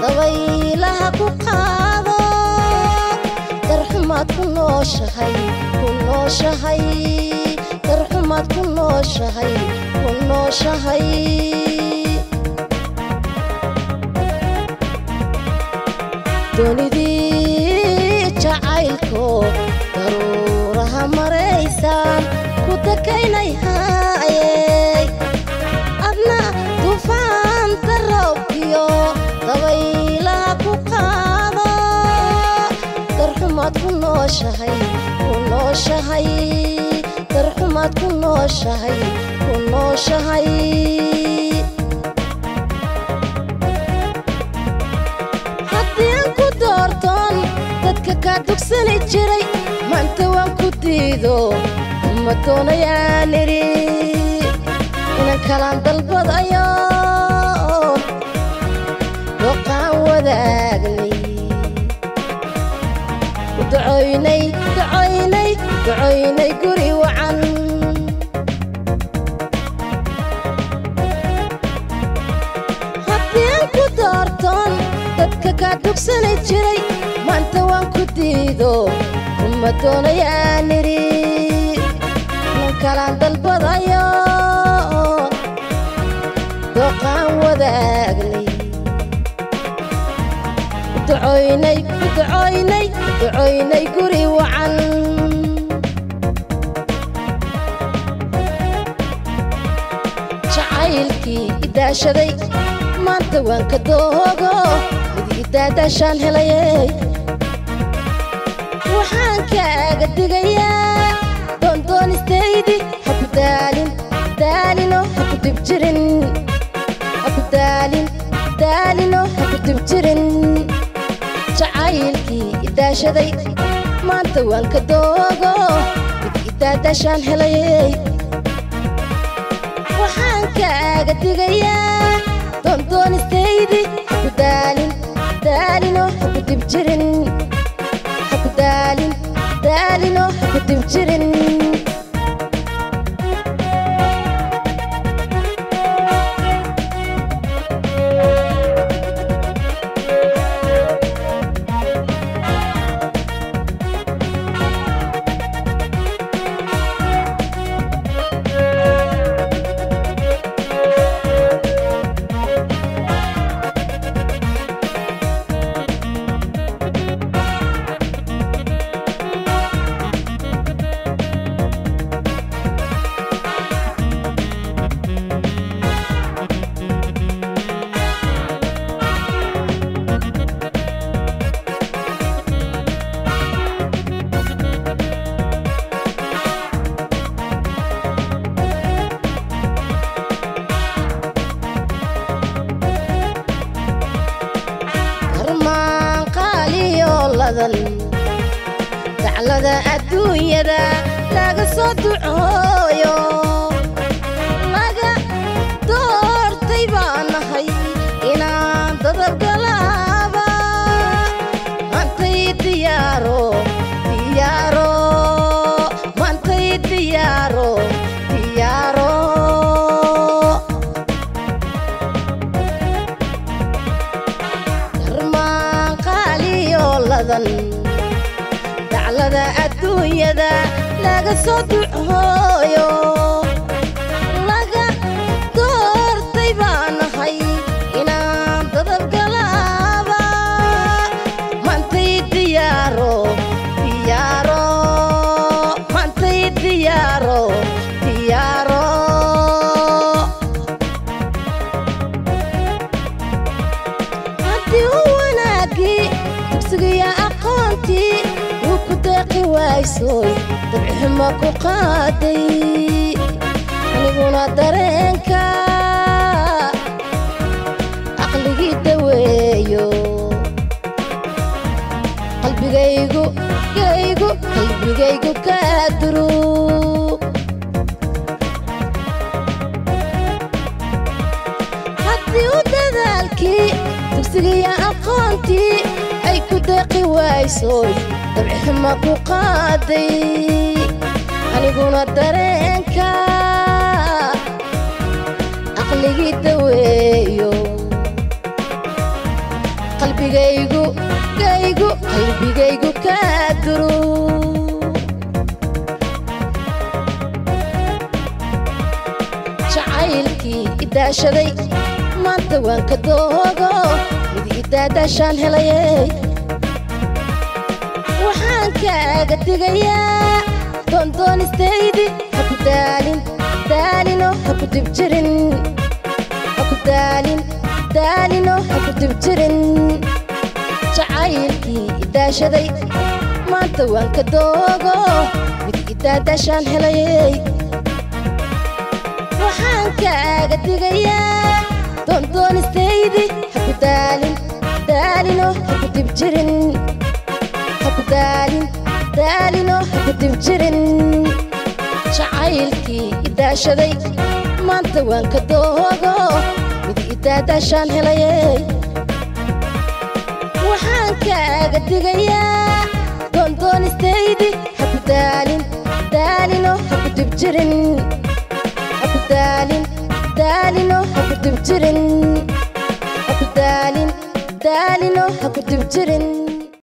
dabaylaha ku qaado darxumaad ku nooshahay darxumaad ku nooshahay doonidii jacaylko daruuraha maraysaan ku dakaynay haayey adna duufaanta roobkiyo dabaylaha ku qaado darxumaad ku nooshahay darxumaad ku nooshahay haddii aan ku doortoon dadka kaa dugsani jiray maanta waan ku diido ma doonayaan idhi inan kalaan dalbadayo dooqaan wadaagnay ducoynay guri wacan haddii aan ku doortoon dadka kaa dugsani jiray maanta waan ku diido ma doonayaan idhi inan kalaan dalbadayo dooqaan wadaagnay ducoynay guri wacan jacaylkii idaashaday maanta waan ka doogo mid idaadaashaan helayey waxaan kaaga digayaa doondoonistaydi haku daalinoo haku dibjirin jacaylkii idaashaday maanta waan ka doogo mid idaadaashaan helayey waxaan kaaga digayaa doondoonistaydi haku daalinoo haku dibjirin daclada adduunyada laga soo ducooyo laga doortay baan nahay inaan dadabgalaaba maantay diyaaro darmaan qaaliyo ladan daclada adduunyada laga soo ducooyo laga doortay baan nahay inaan dadabgalaaba maantay diyaaro haddii u wanaagii dugsigiya aqoontii wuu ku deeqi waaysoy dabcixuma ku qaaday aniguna dareenka aqligii daweeyo qalbigaygu kaa durug haddii u dadaalkii dugsigiya aqoontii ay ku deeqi waaysoy dabcixuma ku qaaday aniguna dareenka aqligii daweeyo qalbigaygu ka duro jacaylkii idaashaday maanta waan ka doogo mid idaadashaan helayay waxaan kaaga digayaa doondoonistaydi ha ku daalino ha ku dibjirin daalino ha ku dibjirin jacaylkii idaashaday maanta waan ka doogo mid idaadashaan helayay waxaan kaaga digayaa doondoonistaydi ha ku daalino ha ku dibjirin daalino ha ku dibjirin jacaylkii idaashaday maanta waan ka doogo mid idaadashaan helayay waxaan kaaga digayaa doondoonistaydi ha ku daalino ha ku dibjirin daalino ha ku dibjirin daalino ha ku dibjirin